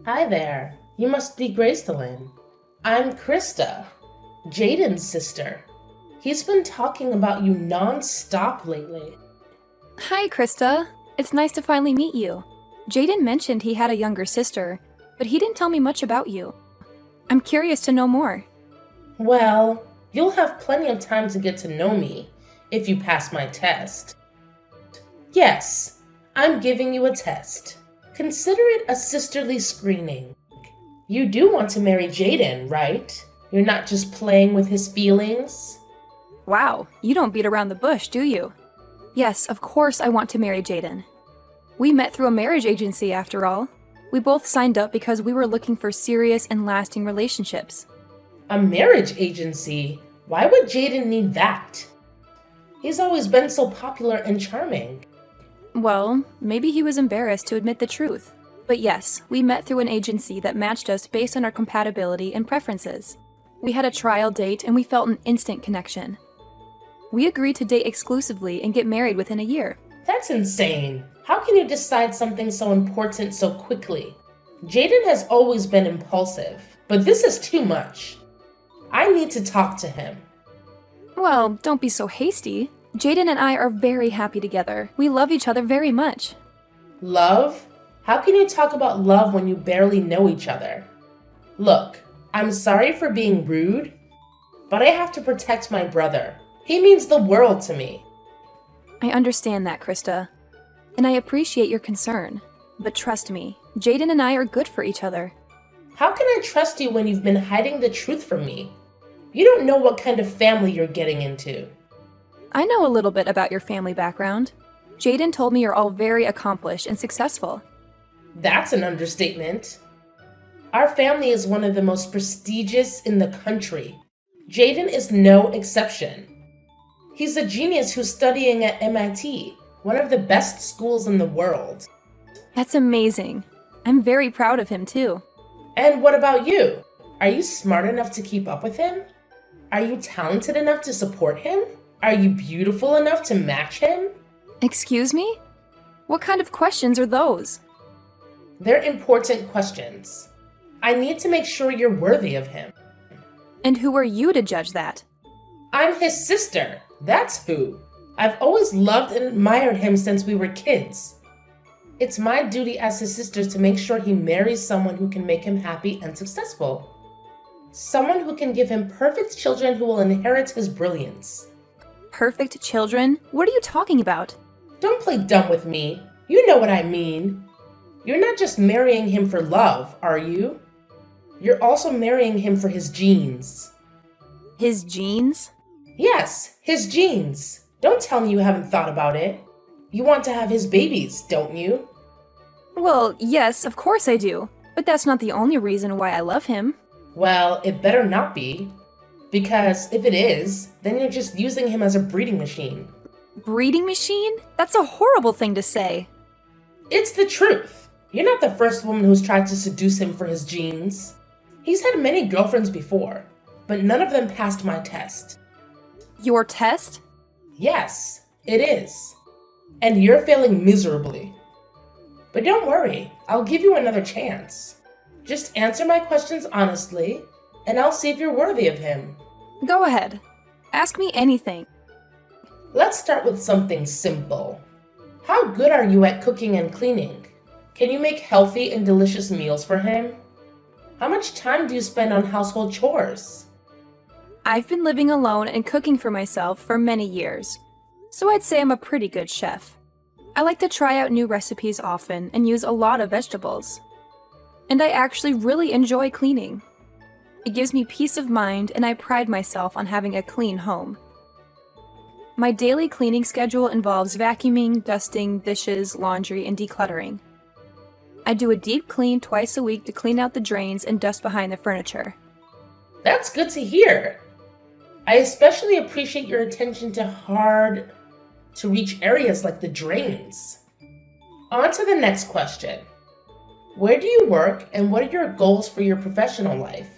Hi there. You must be Gracelyn. I'm Krista, Jaden's sister. He's been talking about you non-stop lately. Hi, Krista. It's nice to finally meet you. Jaden mentioned he had a younger sister, but he didn't tell me much about you. I'm curious to know more. Well, you'll have plenty of time to get to know me if you pass my test. Yes, I'm giving you a test. Consider it a sisterly screening. You do want to marry Jaden, right? You're not just playing with his feelings? Wow, you don't beat around the bush, do you? Yes, of course I want to marry Jaden. We met through a marriage agency, after all. We both signed up because we were looking for serious and lasting relationships. A marriage agency? Why would Jaden need that? He's always been so popular and charming. Well, maybe he was embarrassed to admit the truth. But yes, we met through an agency that matched us based on our compatibility and preferences. We had a trial date and we felt an instant connection. We agreed to date exclusively and get married within a year. That's insane. How can you decide something so important so quickly? Jaden has always been impulsive, but this is too much. I need to talk to him. Well, don't be so hasty. Jaden and I are very happy together. We love each other very much. Love? How can you talk about love when you barely know each other? Look, I'm sorry for being rude, but I have to protect my brother. He means the world to me. I understand that, Krista. And I appreciate your concern. But trust me, Jaden and I are good for each other. How can I trust you when you've been hiding the truth from me? You don't know what kind of family you're getting into. I know a little bit about your family background. Jaden told me you're all very accomplished and successful. That's an understatement. Our family is one of the most prestigious in the country. Jaden is no exception. He's a genius who's studying at MIT, one of the best schools in the world. That's amazing. I'm very proud of him, too. And what about you? Are you smart enough to keep up with him? Are you talented enough to support him? Are you beautiful enough to match him? Excuse me? What kind of questions are those? They're important questions. I need to make sure you're worthy of him. And who are you to judge that? I'm his sister. That's who. I've always loved and admired him since we were kids. It's my duty as his sister to make sure he marries someone who can make him happy and successful. Someone who can give him perfect children who will inherit his brilliance. Perfect children? What are you talking about? Don't play dumb with me. You know what I mean. You're not just marrying him for love, are you? You're also marrying him for his genes. His genes? Yes, his genes. Don't tell me you haven't thought about it. You want to have his babies, don't you? Well, yes, of course I do. But that's not the only reason why I love him. Well, it better not be. Because if it is, then you're just using him as a breeding machine. Breeding machine? That's a horrible thing to say. It's the truth. You're not the first woman who's tried to seduce him for his genes. He's had many girlfriends before, but none of them passed my test. Your test? Yes, it is. And you're failing miserably. But don't worry, I'll give you another chance. Just answer my questions honestly, and I'll see if you're worthy of him. Go ahead. Ask me anything. Let's start with something simple. How good are you at cooking and cleaning? Can you make healthy and delicious meals for him? How much time do you spend on household chores? I've been living alone and cooking for myself for many years, so I'd say I'm a pretty good chef. I like to try out new recipes often and use a lot of vegetables. And I actually really enjoy cleaning. It gives me peace of mind and I pride myself on having a clean home. My daily cleaning schedule involves vacuuming, dusting, dishes, laundry, and decluttering. I do a deep clean twice a week to clean out the drains and dust behind the furniture. That's good to hear. I especially appreciate your attention to hard-to-reach areas like the drains. On to the next question. Where do you work and what are your goals for your professional life?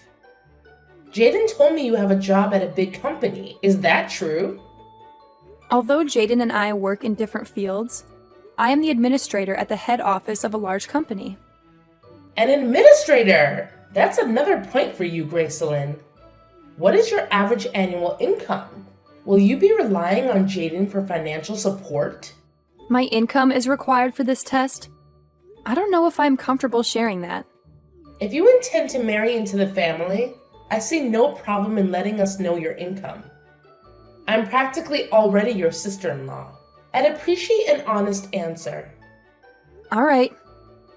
Jaden told me you have a job at a big company. Is that true? Although Jaden and I work in different fields, I am the administrator at the head office of a large company. An administrator! That's another point for you, Gracelyn. What is your average annual income? Will you be relying on Jaden for financial support? My income is required for this test? I don't know if I'm comfortable sharing that. If you intend to marry into the family, I see no problem in letting us know your income. I'm practically already your sister-in-law. I'd appreciate an honest answer. All right.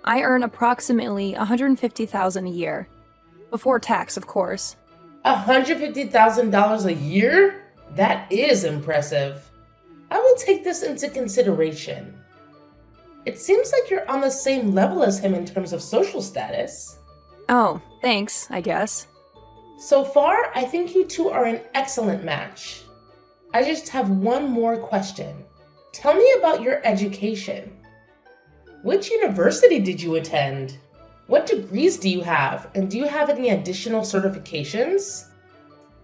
I earn approximately $150,000 a year. Before tax, of course. $150,000 a year? That is impressive. I will take this into consideration. It seems like you're on the same level as him in terms of social status. Oh, thanks, I guess. So far, I think you two are an excellent match. I just have one more question. Tell me about your education. Which university did you attend? What degrees do you have, and do you have any additional certifications?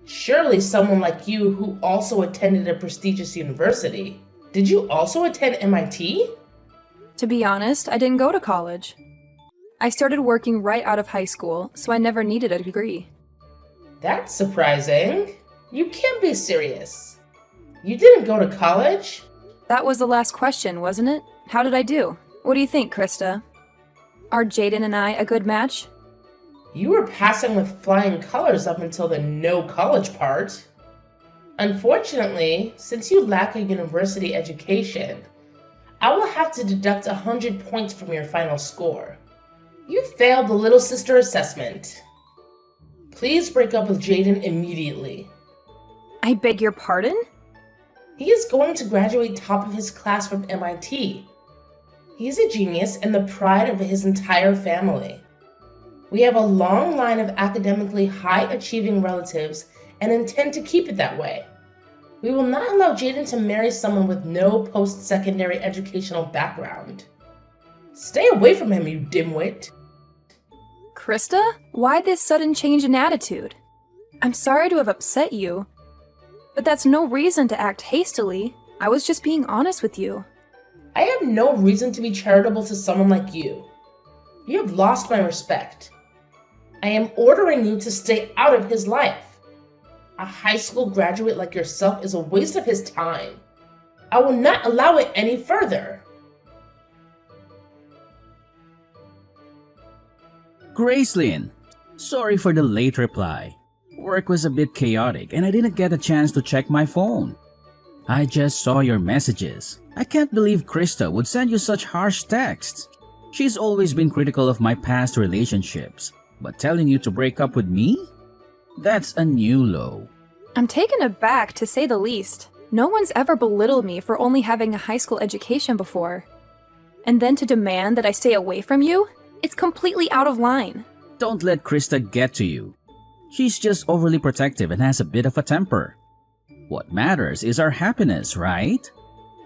Surely someone like you who also attended a prestigious university. Did you also attend MIT? To be honest, I didn't go to college. I started working right out of high school, so I never needed a degree. That's surprising. You can't be serious. You didn't go to college? That was the last question, wasn't it? How did I do? What do you think, Krista? Are Jaden and I a good match? You were passing with flying colors up until the no college part. Unfortunately, since you lack a university education, I will have to deduct 100 points from your final score. You failed the little sister assessment. Please break up with Jaden immediately. I beg your pardon? He is going to graduate top of his class from MIT. He's a genius and the pride of his entire family. We have a long line of academically high-achieving relatives and intend to keep it that way. We will not allow Jaden to marry someone with no post-secondary educational background. Stay away from him, you dimwit. Krista? Why this sudden change in attitude? I'm sorry to have upset you, but that's no reason to act hastily. I was just being honest with you. I have no reason to be charitable to someone like you. You have lost my respect. I am ordering you to stay out of his life. A high school graduate like yourself is a waste of his time. I will not allow it any further. Gracelyn, sorry for the late reply. Work was a bit chaotic and I didn't get a chance to check my phone. I just saw your messages. I can't believe Krista would send you such harsh texts. She's always been critical of my past relationships, but telling you to break up with me? That's a new low. I'm taken aback, to say the least. No one's ever belittled me for only having a high school education before. And then to demand that I stay away from you? It's completely out of line. Don't let Krista get to you. She's just overly protective and has a bit of a temper. What matters is our happiness, right?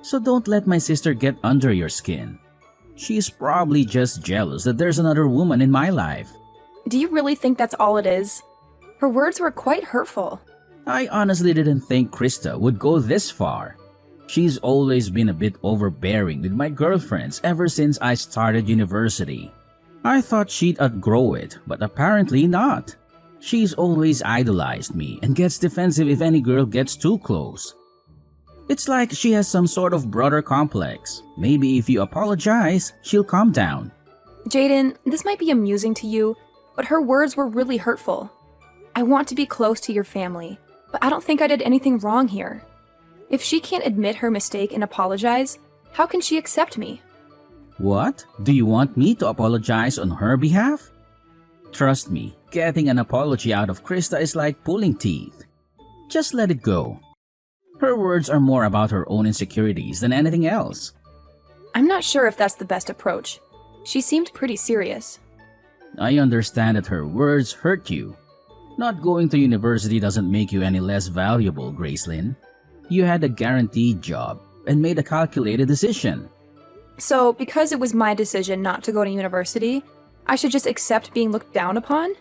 So don't let my sister get under your skin. She's probably just jealous that there's another woman in my life. Do you really think that's all it is? Her words were quite hurtful. I honestly didn't think Krista would go this far. She's always been a bit overbearing with my girlfriends ever since I started university. I thought she'd outgrow it, but apparently not. She's always idolized me and gets defensive if any girl gets too close. It's like she has some sort of brother complex. Maybe if you apologize, she'll calm down. Jaden, this might be amusing to you, but her words were really hurtful. I want to be close to your family, but I don't think I did anything wrong here. If she can't admit her mistake and apologize, how can she accept me? What? Do you want me to apologize on her behalf? Trust me, getting an apology out of Krista is like pulling teeth. Just let it go. Her words are more about her own insecurities than anything else. I'm not sure if that's the best approach. She seemed pretty serious. I understand that her words hurt you. Not going to university doesn't make you any less valuable, Gracelyn. You had a guaranteed job and made a calculated decision. So, because it was my decision not to go to university, I should just accept being looked down upon?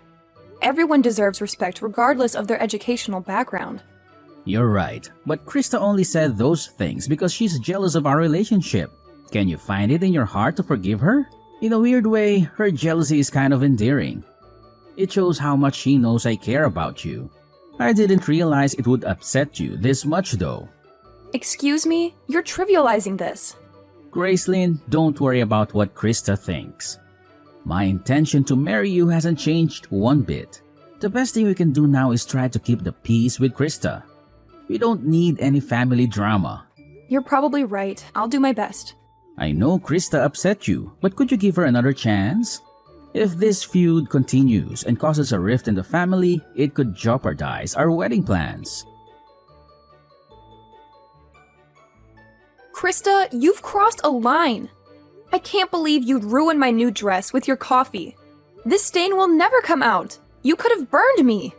Everyone deserves respect regardless of their educational background. You're right, but Krista only said those things because she's jealous of our relationship. Can you find it in your heart to forgive her? In a weird way, her jealousy is kind of endearing. It shows how much she knows I care about you. I didn't realize it would upset you this much though. Excuse me? You're trivializing this. Gracelyn, don't worry about what Krista thinks. My intention to marry you hasn't changed one bit. The best thing we can do now is try to keep the peace with Krista. We don't need any family drama. You're probably right. I'll do my best. I know Krista upset you, but could you give her another chance? If this feud continues and causes a rift in the family, it could jeopardize our wedding plans. Krista, you've crossed a line. I can't believe you'd ruin my new dress with your coffee. This stain will never come out. You could have burned me.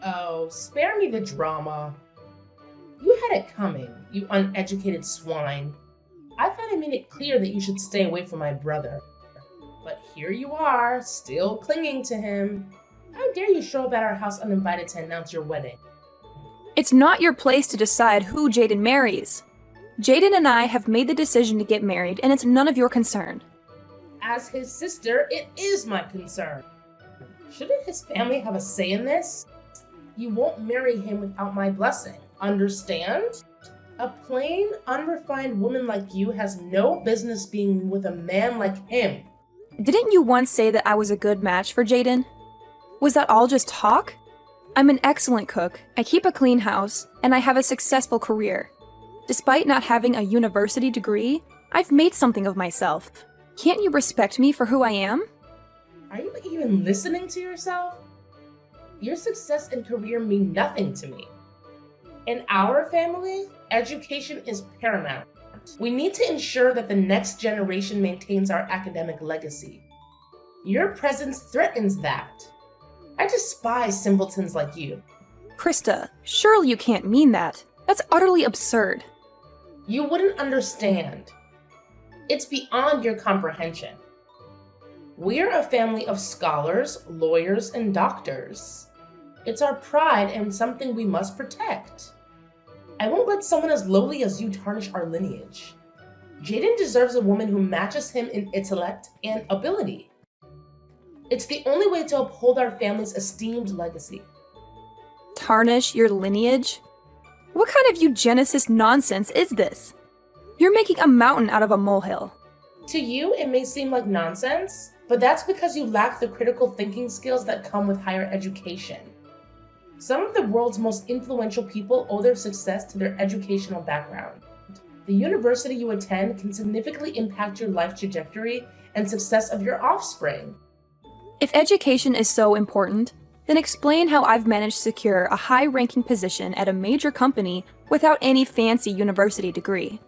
Oh, spare me the drama. You had it coming, you uneducated swine. I thought I made it clear that you should stay away from my brother. But here you are, still clinging to him. How dare you show up at our house uninvited to announce your wedding? It's not your place to decide who Jaden marries. Jaden and I have made the decision to get married, and it's none of your concern. As his sister, it is my concern. Shouldn't his family have a say in this? You won't marry him without my blessing. Understand? A plain, unrefined woman like you has no business being with a man like him. Didn't you once say that I was a good match for Jaden? Was that all just talk? I'm an excellent cook, I keep a clean house, and I have a successful career. Despite not having a university degree, I've made something of myself. Can't you respect me for who I am? Are you even listening to yourself? Your success and career mean nothing to me. In our family, education is paramount. We need to ensure that the next generation maintains our academic legacy. Your presence threatens that. I despise simpletons like you. Krista, surely you can't mean that. That's utterly absurd. You wouldn't understand. It's beyond your comprehension. We're a family of scholars, lawyers, and doctors. It's our pride and something we must protect. I won't let someone as lowly as you tarnish our lineage. Jaden deserves a woman who matches him in intellect and ability. It's the only way to uphold our family's esteemed legacy. Tarnish your lineage? What kind of eugenicist nonsense is this? You're making a mountain out of a molehill. To you, it may seem like nonsense, but that's because you lack the critical thinking skills that come with higher education. Some of the world's most influential people owe their success to their educational background. The university you attend can significantly impact your life trajectory and success of your offspring. If education is so important, then explain how I've managed to secure a high-ranking position at a major company without any fancy university degree.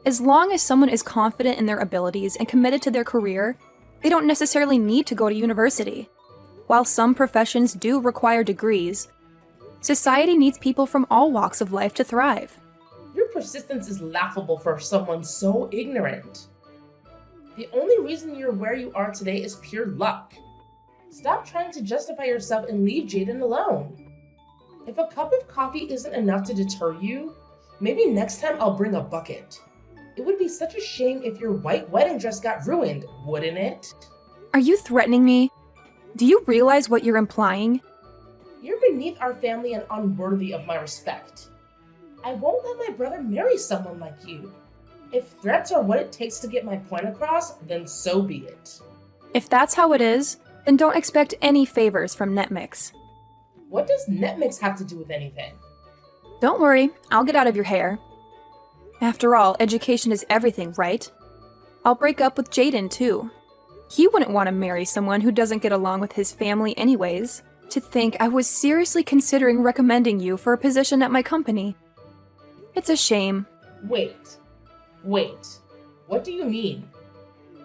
As long as someone is confident in their abilities and committed to their career, they don't necessarily need to go to university. While some professions do require degrees, society needs people from all walks of life to thrive. Your persistence is laughable for someone so ignorant. The only reason you're where you are today is pure luck. Stop trying to justify yourself and leave Jaden alone. If a cup of coffee isn't enough to deter you, maybe next time I'll bring a bucket. It would be such a shame if your white wedding dress got ruined, wouldn't it? Are you threatening me? Do you realize what you're implying? You're beneath our family and unworthy of my respect. I won't let my brother marry someone like you. If threats are what it takes to get my point across, then so be it. If that's how it is, then don't expect any favors from Netmix. What does Netmix have to do with anything? Don't worry, I'll get out of your hair. After all, education is everything, right? I'll break up with Jaden, too. He wouldn't want to marry someone who doesn't get along with his family anyways. To think I was seriously considering recommending you for a position at my company. It's a shame. Wait. What do you mean?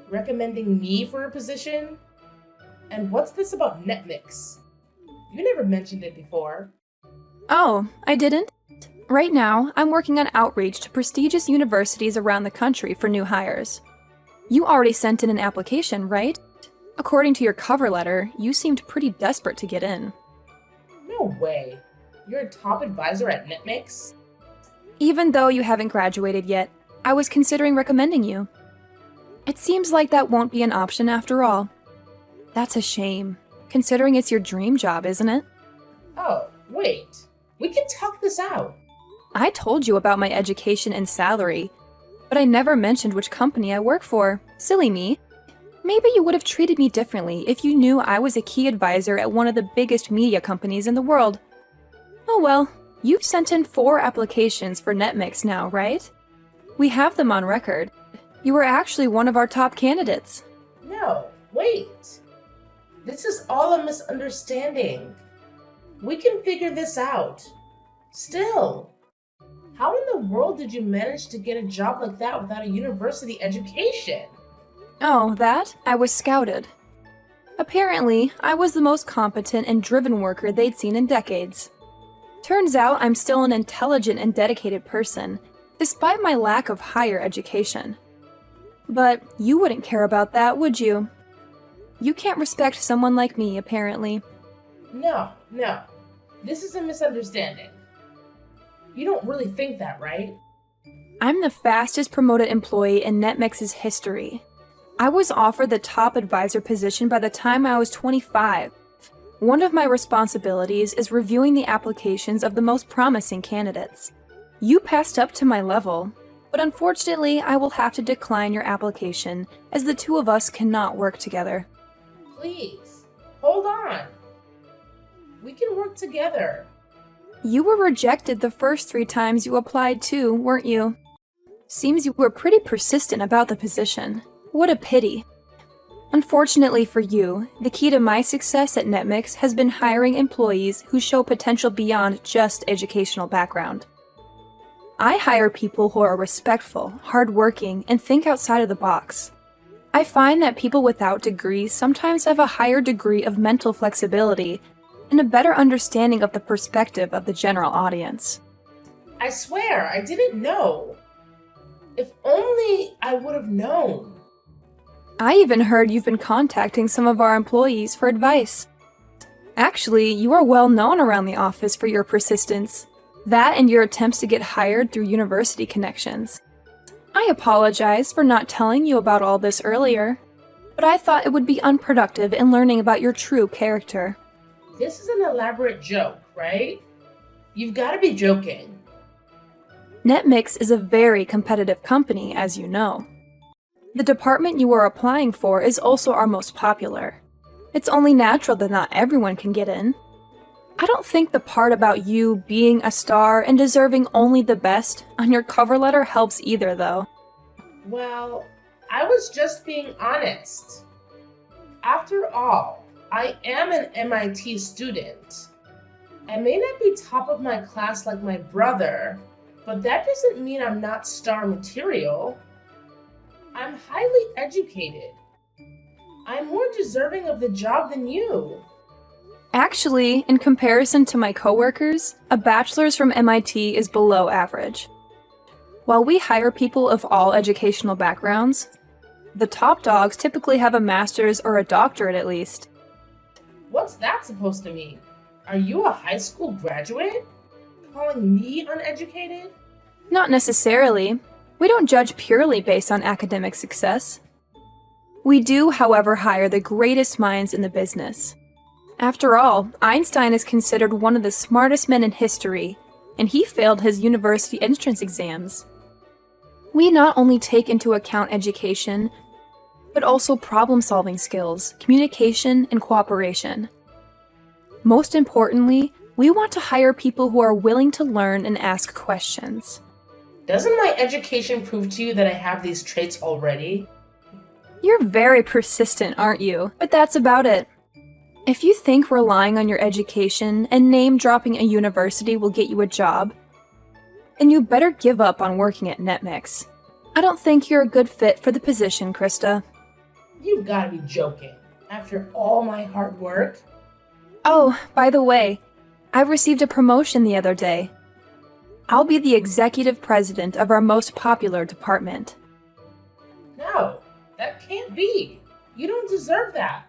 Recommending me for a position? And what's this about Netmix? You never mentioned it before. Oh, I didn't? Right now, I'm working on outreach to prestigious universities around the country for new hires. You already sent in an application, right? According to your cover letter, you seemed pretty desperate to get in. No way. You're a top advisor at Netmix? Even though you haven't graduated yet, I was considering recommending you. It seems like that won't be an option after all. That's a shame, considering it's your dream job, isn't it? Oh, wait. We can talk this out. I told you about my education and salary, but I never mentioned which company I work for. Silly me. Maybe you would have treated me differently if you knew I was a key advisor at one of the biggest media companies in the world. Oh well, you've sent in 4 applications for NetMix now, right? We have them on record. You were actually one of our top candidates. No, wait. This is all a misunderstanding. We can figure this out. Still, how in the world did you manage to get a job like that without a university education? Oh, that? I was scouted. Apparently, I was the most competent and driven worker they'd seen in decades. Turns out I'm still an intelligent and dedicated person, despite my lack of higher education. But you wouldn't care about that, would you? You can't respect someone like me, apparently. No. This is a misunderstanding. You don't really think that, right? I'm the fastest promoted employee in NetMix's history. I was offered the top advisor position by the time I was 25. One of my responsibilities is reviewing the applications of the most promising candidates. You passed up to my level, but unfortunately I will have to decline your application as the two of us cannot work together. Please, hold on. We can work together. You were rejected the first 3 times you applied too, weren't you? Seems you were pretty persistent about the position. What a pity. Unfortunately for you, the key to my success at NetMix has been hiring employees who show potential beyond just educational background. I hire people who are respectful, hardworking, and think outside of the box. I find that people without degrees sometimes have a higher degree of mental flexibility and a better understanding of the perspective of the general audience. I swear, I didn't know. If only I would have known. I even heard you've been contacting some of our employees for advice. Actually, you are well known around the office for your persistence. That and your attempts to get hired through university connections. I apologize for not telling you about all this earlier, but I thought it would be unproductive in learning about your true character. This is an elaborate joke, right? You've got to be joking. NetMix is a very competitive company, as you know. The department you are applying for is also our most popular. It's only natural that not everyone can get in. I don't think the part about you being a star and deserving only the best on your cover letter helps either, though. Well, I was just being honest. After all, I am an MIT student. I may not be top of my class like my brother, but that doesn't mean I'm not star material. I'm highly educated. I'm more deserving of the job than you. Actually, in comparison to my coworkers, a bachelor's from MIT is below average. While we hire people of all educational backgrounds, the top dogs typically have a master's or a doctorate at least. What's that supposed to mean? Are you a high school graduate? Calling me uneducated? Not necessarily. We don't judge purely based on academic success. We do, however, hire the greatest minds in the business. After all, Einstein is considered one of the smartest men in history, and he failed his university entrance exams. We not only take into account education, but also problem-solving skills, communication, and cooperation. Most importantly, we want to hire people who are willing to learn and ask questions. Doesn't my education prove to you that I have these traits already? You're very persistent, aren't you? But that's about it. If you think relying on your education and name-dropping a university will get you a job, then you better give up on working at NetMix. I don't think you're a good fit for the position, Krista. You've got to be joking. After all my hard work? Oh, by the way, I received a promotion the other day. I'll be the executive president of our most popular department. No, that can't be. You don't deserve that.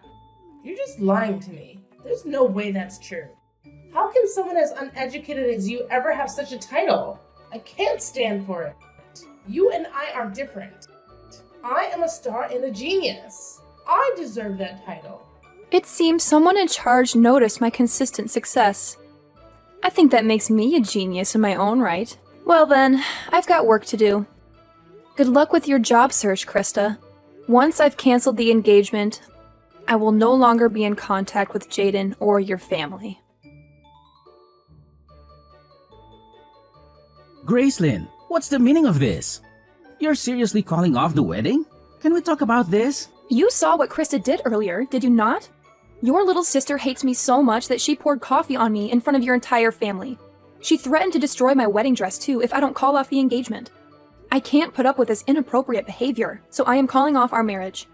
You're just lying to me. There's no way that's true. How can someone as uneducated as you ever have such a title? I can't stand for it. You and I are different. I am a star and a genius. I deserve that title. It seems someone in charge noticed my consistent success. I think that makes me a genius in my own right. Well then, I've got work to do. Good luck with your job search, Krista. Once I've canceled the engagement, I will no longer be in contact with Jaden or your family. Gracelyn, what's the meaning of this? You're seriously calling off the wedding? Can we talk about this? You saw what Krista did earlier, did you not? Your little sister hates me so much that she poured coffee on me in front of your entire family. She threatened to destroy my wedding dress too if I don't call off the engagement. I can't put up with this inappropriate behavior, so I am calling off our marriage.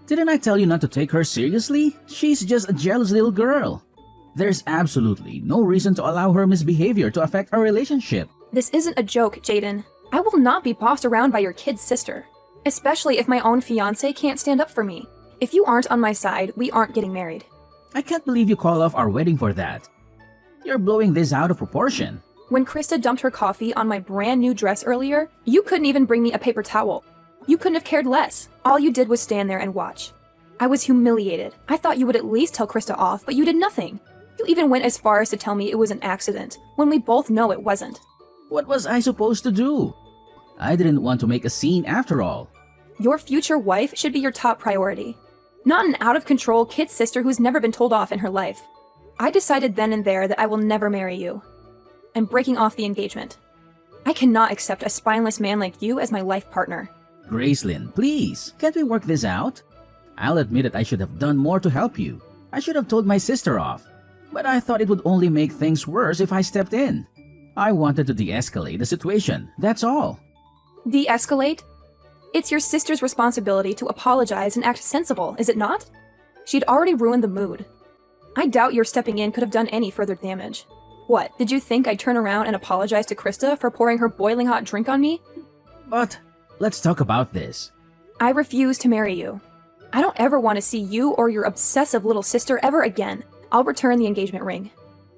Didn't I tell you not to take her seriously? She's just a jealous little girl. There's absolutely no reason to allow her misbehavior to affect our relationship. This isn't a joke, Jaden. I will not be bossed around by your kid's sister, especially if my own fiancé can't stand up for me. If you aren't on my side, we aren't getting married. I can't believe you call off our wedding for that. You're blowing this out of proportion. When Krista dumped her coffee on my brand new dress earlier, you couldn't even bring me a paper towel. You couldn't have cared less. All you did was stand there and watch. I was humiliated. I thought you would at least tell Krista off, but you did nothing. You even went as far as to tell me it was an accident, when we both know it wasn't. What was I supposed to do? I didn't want to make a scene after all. Your future wife should be your top priority. Not an out-of-control kid sister who's never been told off in her life. I decided then and there that I will never marry you. I'm breaking off the engagement. I cannot accept a spineless man like you as my life partner. Gracelyn, please, can't we work this out? I'll admit that I should have done more to help you. I should have told my sister off. But I thought it would only make things worse if I stepped in. I wanted to de-escalate the situation, that's all. De-escalate? It's your sister's responsibility to apologize and act sensible, is it not? She'd already ruined the mood. I doubt your stepping in could have done any further damage. What, did you think I'd turn around and apologize to Krista for pouring her boiling hot drink on me? But let's talk about this. I refuse to marry you. I don't ever want to see you or your obsessive little sister ever again. I'll return the engagement ring.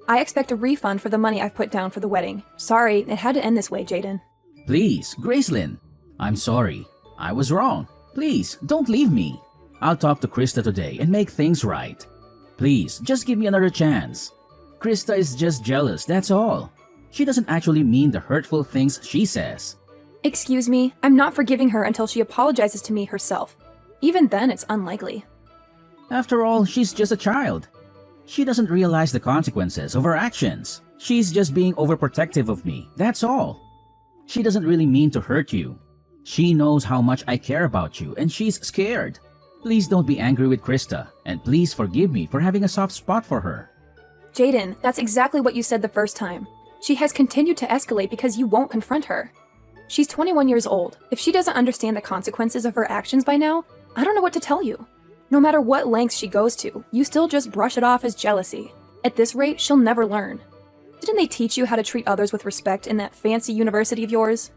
I expect a refund for the money I've put down for the wedding. Sorry, it had to end this way, Jaden. Please, Gracelyn. I'm sorry. I was wrong. Please, don't leave me. I'll talk to Krista today and make things right. Please, just give me another chance. Krista is just jealous, that's all. She doesn't actually mean the hurtful things she says. Excuse me, I'm not forgiving her until she apologizes to me herself. Even then, it's unlikely. After all, she's just a child. She doesn't realize the consequences of her actions. She's just being overprotective of me, that's all. She doesn't really mean to hurt you. She knows how much I care about you and she's scared. Please don't be angry with Krista, and please forgive me for having a soft spot for her. Jaden, that's exactly what you said the first time. She has continued to escalate because you won't confront her. She's 21 years old. If she doesn't understand the consequences of her actions by now, I don't know what to tell you. No matter what lengths she goes to, you still just brush it off as jealousy. At this rate, she'll never learn. Didn't they teach you how to treat others with respect in that fancy university of yours?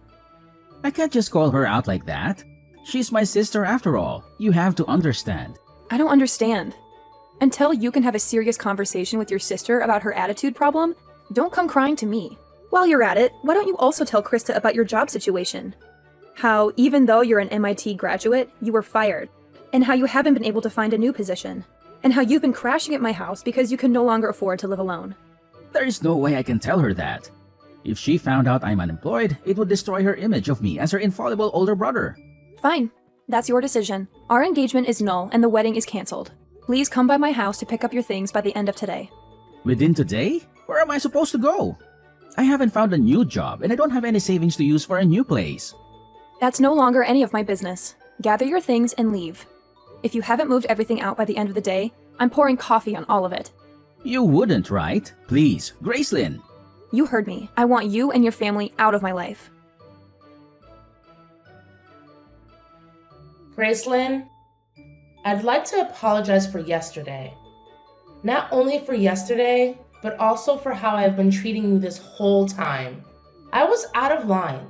I can't just call her out like that. She's my sister after all. You have to understand. I don't understand. Until you can have a serious conversation with your sister about her attitude problem, don't come crying to me. While you're at it, why don't you also tell Krista about your job situation? How, even though you're an MIT graduate, you were fired, and how you haven't been able to find a new position, and how you've been crashing at my house because you can no longer afford to live alone. There is no way I can tell her that. If she found out I'm unemployed, it would destroy her image of me as her infallible older brother. Fine. That's your decision. Our engagement is null and the wedding is cancelled. Please come by my house to pick up your things by the end of today. Within today? Where am I supposed to go? I haven't found a new job and I don't have any savings to use for a new place. That's no longer any of my business. Gather your things and leave. If you haven't moved everything out by the end of the day, I'm pouring coffee on all of it. You wouldn't, right? Please, Gracelyn. You heard me. I want you and your family out of my life. Gracelyn, I'd like to apologize for yesterday. Not only for yesterday, but also for how I've been treating you this whole time. I was out of line.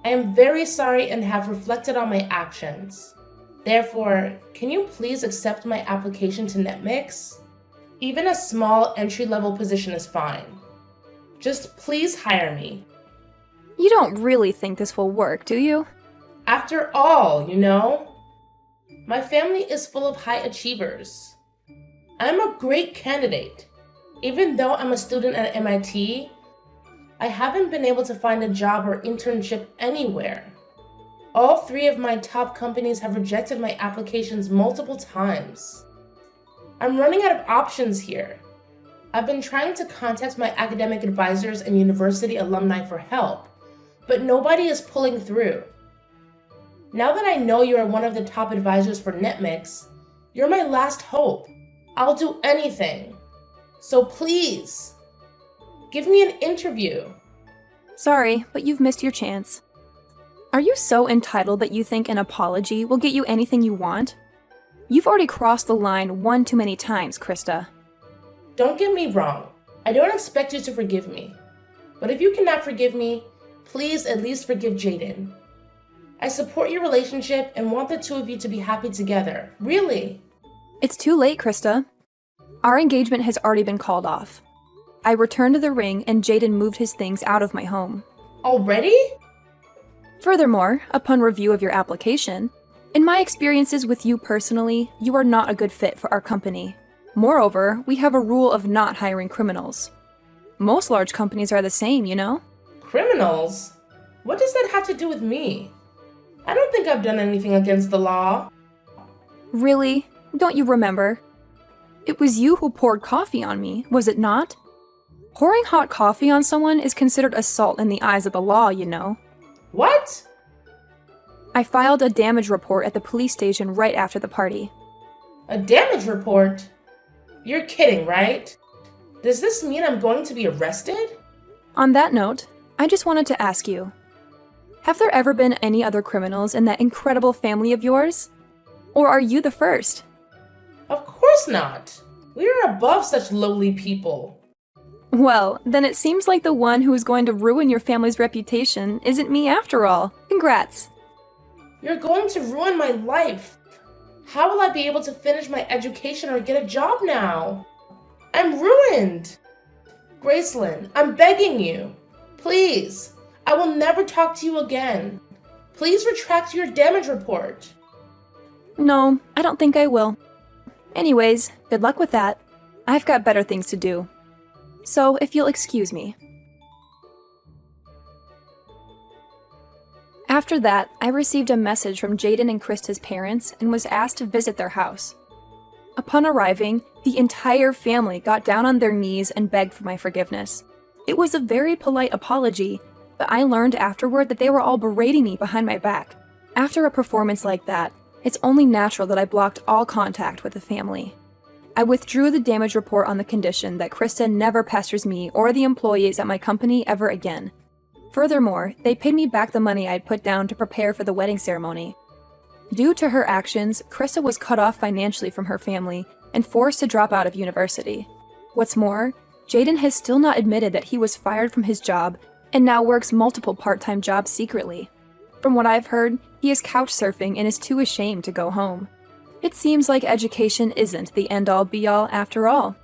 I am very sorry and have reflected on my actions. Therefore, can you please accept my application to NetMix? Even a small entry-level position is fine. Just please hire me. You don't really think this will work, do you? After all, my family is full of high achievers. I'm a great candidate. Even though I'm a student at MIT, I haven't been able to find a job or internship anywhere. All three of my top companies have rejected my applications multiple times. I'm running out of options here. I've been trying to contact my academic advisors and university alumni for help, but nobody is pulling through. Now that I know you are one of the top advisors for NetMix, you're my last hope. I'll do anything. So please, give me an interview. Sorry, but you've missed your chance. Are you so entitled that you think an apology will get you anything you want? You've already crossed the line one too many times, Krista. Don't get me wrong. I don't expect you to forgive me. But if you cannot forgive me, please at least forgive Jaden. I support your relationship and want the two of you to be happy together. Really. It's too late, Krista. Our engagement has already been called off. I returned to the ring and Jaden moved his things out of my home. Already? Furthermore, upon review of your application, in my experiences with you personally, you are not a good fit for our company. Moreover, we have a rule of not hiring criminals. Most large companies are the same, Criminals? What does that have to do with me? I don't think I've done anything against the law. Really? Don't you remember? It was you who poured coffee on me, was it not? Pouring hot coffee on someone is considered assault in the eyes of the law, What? I filed a damage report at the police station right after the party. A damage report? You're kidding, right? Does this mean I'm going to be arrested? On that note, I just wanted to ask you, have there ever been any other criminals in that incredible family of yours? Or are you the first? Of course not. We are above such lowly people. Well, then it seems like the one who is going to ruin your family's reputation isn't me after all. Congrats. You're going to ruin my life. How will I be able to finish my education or get a job now? I'm ruined. Gracelyn, I'm begging you. Please, I will never talk to you again. Please retract your damage report. No, I don't think I will. Anyways, good luck with that. I've got better things to do. So, if you'll excuse me. After that, I received a message from Jaden and Krista's parents and was asked to visit their house. Upon arriving, the entire family got down on their knees and begged for my forgiveness. It was a very polite apology, but I learned afterward that they were all berating me behind my back. After a performance like that, it's only natural that I blocked all contact with the family. I withdrew the damage report on the condition that Krista never pesters me or the employees at my company ever again. Furthermore, they paid me back the money I'd put down to prepare for the wedding ceremony. Due to her actions, Krista was cut off financially from her family and forced to drop out of university. What's more, Jaden has still not admitted that he was fired from his job and now works multiple part-time jobs secretly. From what I've heard, he is couch surfing and is too ashamed to go home. It seems like education isn't the end-all be-all after all.